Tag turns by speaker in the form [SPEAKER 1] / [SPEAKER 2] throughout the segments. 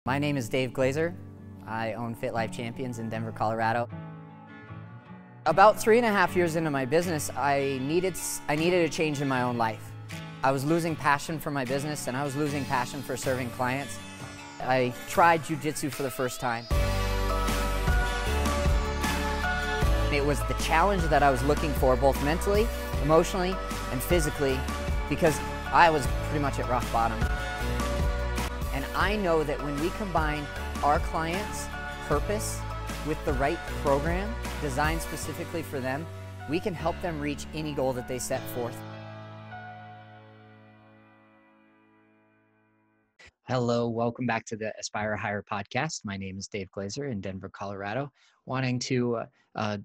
[SPEAKER 1] My name is Dave Glaser. I own Fit Life Champions in Denver, Colorado. About 3.5 years into my business, I needed a change in my own life. I was losing passion for my business and I was losing passion for serving clients. I tried Jiu-Jitsu for the first time. It was the challenge that I was looking for, both mentally, emotionally, and physically, because I was pretty much at rock bottom. And I know that when we combine our clients' purpose with the right program designed specifically for them, we can help them reach any goal that they set forth.
[SPEAKER 2] Hello, welcome back to the Aspire Higher podcast. My name is Dave Glaser in Denver, Colorado, wanting to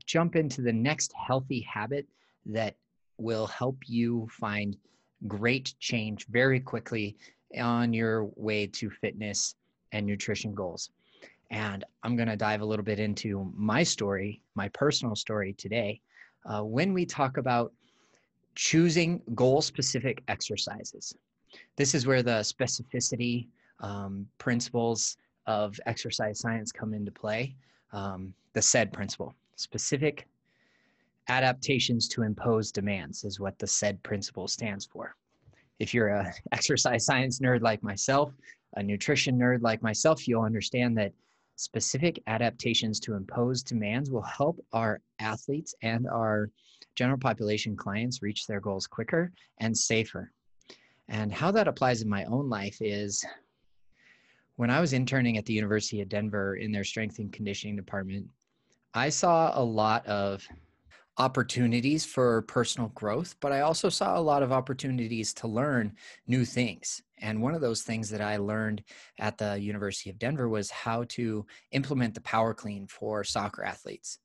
[SPEAKER 2] jump into the next healthy habit that will help you find great change very quickly on your way to fitness and nutrition goals. And I'm going to dive a little bit into my story, my personal story today, when we talk about choosing goal-specific exercises. This is where the specificity principles of exercise science come into play. The SAID principle, specific adaptations to impose demands, is what the SAID principle stands for. If you're an exercise science nerd like myself, a nutrition nerd like myself, you'll understand that specific adaptations to impose demands will help our athletes and our general population clients reach their goals quicker and safer. And how that applies in my own life is when I was interning at the University of Denver in their strength and conditioning department, I saw a lot of opportunities for personal growth, but I also saw a lot of opportunities to learn new things. And one of those things that I learned at the University of Denver was how to implement the power clean for soccer athletes.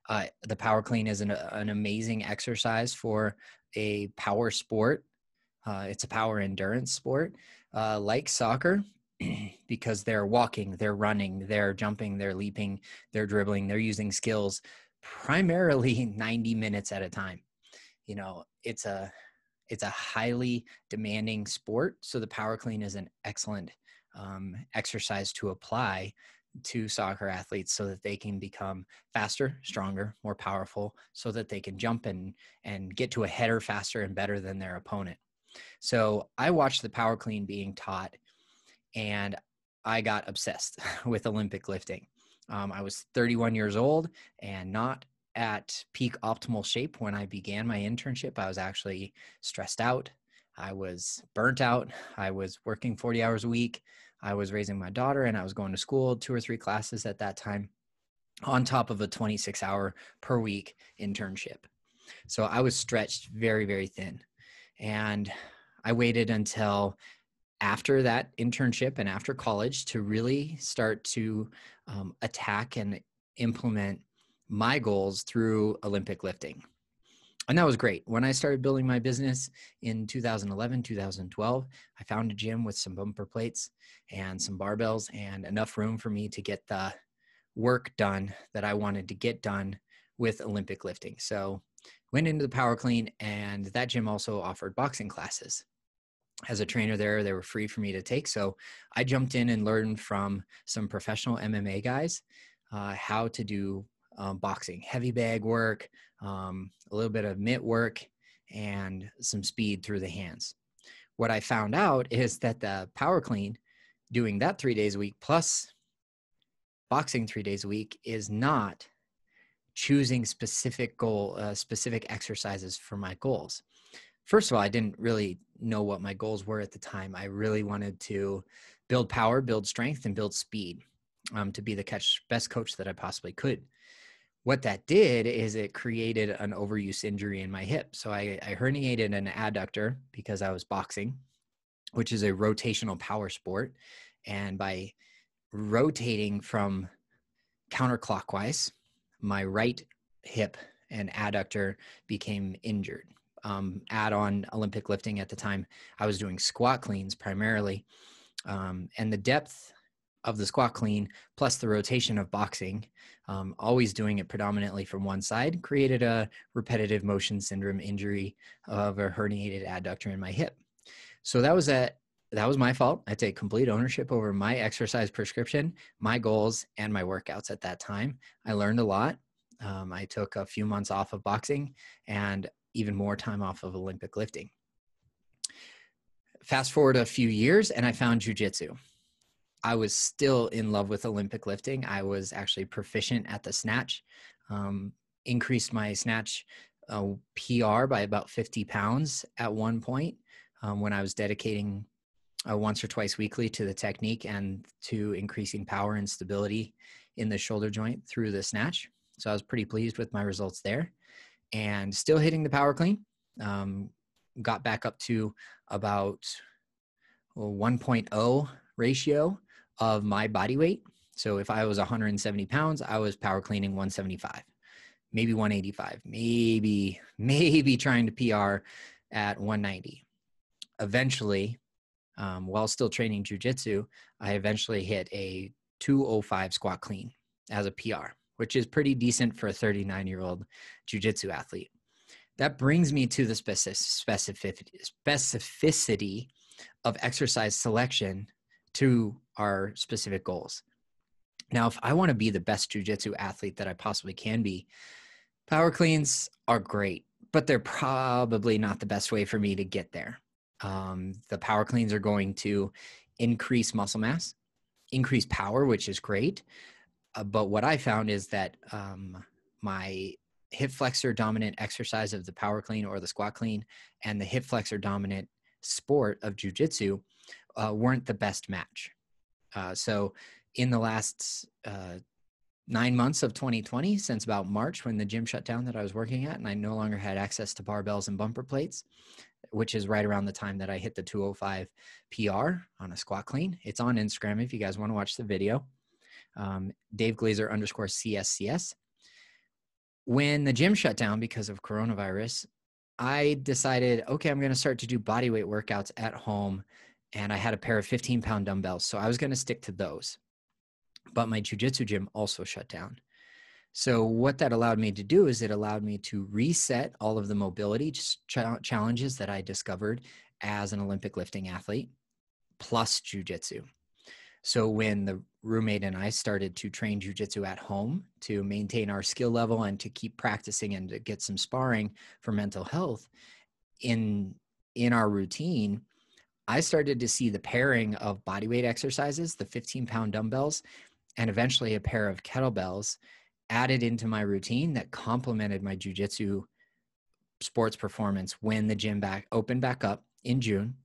[SPEAKER 2] The power clean is an amazing exercise for a power sport. It's a power endurance sport like soccer because they're walking, they're running, they're jumping, they're leaping, they're dribbling, they're using skills primarily 90 minutes at a time. You know, it's a highly demanding sport. So the power clean is an excellent exercise to apply to soccer athletes so that they can become faster, stronger, more powerful, so that they can jump and get to a header faster and better than their opponent. So I watched the power clean being taught and I got obsessed with Olympic lifting. I was 31 years old and not at peak optimal shape when I began my internship. I was actually stressed out. I was burnt out. I was working 40 hours a week. I was raising my daughter and I was going to school 2 or 3 classes at that time on top of a 26-hour per week internship. So I was stretched very, very thin. And I waited until after that internship and after college to really start to attack and implement my goals through Olympic lifting. And that was great. When I started building my business in 2011, 2012, I found a gym with some bumper plates and some barbells and enough room for me to get the work done that I wanted to get done with Olympic lifting. So went into the power clean, and that gym also offered boxing classes. As a trainer there, they were free for me to take. So I jumped in and learned from some professional MMA guys how to do boxing, heavy bag work, a little bit of mitt work, and some speed through the hands. What I found out is that the power clean, doing that 3 days a week plus boxing 3 days a week, is not choosing specific exercises for my goals. First of all, I didn't really know what my goals were at the time. I really wanted to build power, build strength, and build speed to be the best coach that I possibly could. What that did is it created an overuse injury in my hip. So I herniated an adductor because I was boxing, which is a rotational power sport. And by rotating from counterclockwise, my right hip and adductor became injured. Add on Olympic lifting at the time, I was doing squat cleans primarily. And the depth of the squat clean plus the rotation of boxing, always doing it predominantly from one side, created a repetitive motion syndrome injury of a herniated adductor in my hip. So that was that was my fault. I take complete ownership over my exercise prescription, my goals, and my workouts at that time. I learned a lot. I took a few months off of boxing and even more time off of Olympic lifting. Fast forward a few years and I found jiu-jitsu. I was still in love with Olympic lifting. I was actually proficient at the snatch, increased my snatch PR by about 50 pounds at one point when I was dedicating once or twice weekly to the technique and to increasing power and stability in the shoulder joint through the snatch. So I was pretty pleased with my results there, and still hitting the power clean. Got back up to about 1.0 ratio of my body weight. So if I was 170 pounds, I was power cleaning 175, maybe 185, maybe trying to PR at 190. Eventually, while still training jiu-jitsu, I eventually hit a 205 squat clean as a PR, which is pretty decent for a 39-year-old jiu-jitsu athlete. That brings me to the specificity of exercise selection to our specific goals. Now, if I want to be the best jiu-jitsu athlete that I possibly can be, power cleans are great, but they're probably not the best way for me to get there. The power cleans are going to increase muscle mass, increase power, which is great. But what I found is that my hip flexor dominant exercise of the power clean or the squat clean and the hip flexor dominant sport of jiu-jitsu weren't the best match. So in the last 9 months of 2020, since about March when the gym shut down that I was working at and I no longer had access to barbells and bumper plates, which is right around the time that I hit the 205 PR on a squat clean. It's on Instagram if you guys want to watch the video. Dave Glaser _CSCS. When the gym shut down because of coronavirus, I decided, okay, I'm going to start to do body weight workouts at home. And I had a pair of 15-pound dumbbells. So I was going to stick to those. But my jiu-jitsu gym also shut down. So what that allowed me to do is it allowed me to reset all of the mobility challenges that I discovered as an Olympic lifting athlete, plus jiu-jitsu. So when the roommate and I started to train jiu-jitsu at home to maintain our skill level and to keep practicing and to get some sparring for mental health in our routine, I started to see the pairing of bodyweight exercises, the 15-pound dumbbells, and eventually a pair of kettlebells added into my routine that complemented my jiu-jitsu sports performance. When the gym opened back up in June,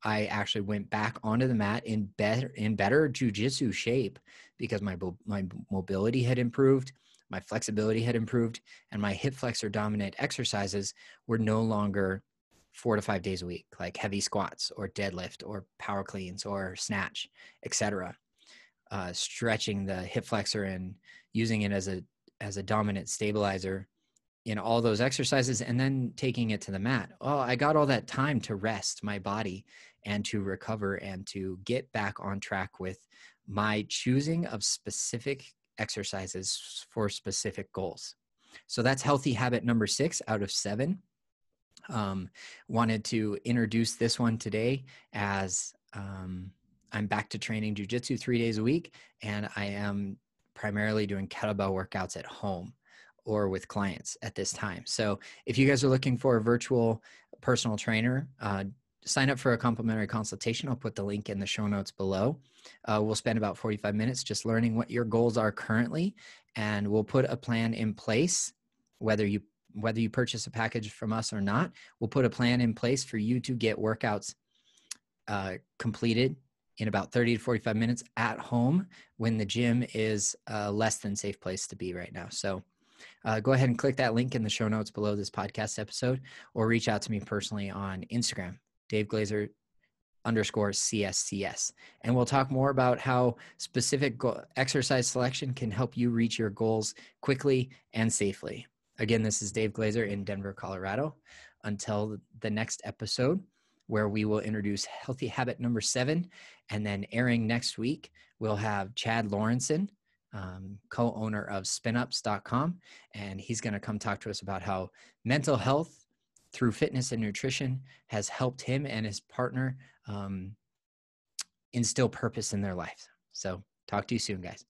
[SPEAKER 2] I actually went back onto the mat in better jiu-jitsu shape because my mobility had improved, my flexibility had improved, and my hip flexor dominant exercises were no longer 4 to 5 days a week, like heavy squats or deadlift or power cleans or snatch, etc. Stretching the hip flexor and using it as a dominant stabilizer in all those exercises and then taking it to the mat. Oh, I got all that time to rest my body and to recover and to get back on track with my choosing of specific exercises for specific goals. So that's healthy habit number 6 out of 7. Wanted to introduce this one today as I'm back to training jiu-jitsu 3 days a week, and I am primarily doing kettlebell workouts at home or with clients at this time. So if you guys are looking for a virtual personal trainer, sign up for a complimentary consultation. I'll put the link in the show notes below. We'll spend about 45 minutes just learning what your goals are currently, and we'll put a plan in place, whether you purchase a package from us or not. We'll put a plan in place for you to get workouts completed in about 30 to 45 minutes at home when the gym is a less than safe place to be right now. So go ahead and click that link in the show notes below this podcast episode, or reach out to me personally on Instagram, Dave Glaser _CSCS. And we'll talk more about how specific exercise selection can help you reach your goals quickly and safely. Again, this is Dave Glaser in Denver, Colorado. Until the next episode, where we will introduce healthy habit number 7. And then airing next week, we'll have Chad Lawrenson, co-owner of spinups.com. And he's going to come talk to us about how mental health through fitness and nutrition has helped him and his partner instill purpose in their life. So talk to you soon, guys.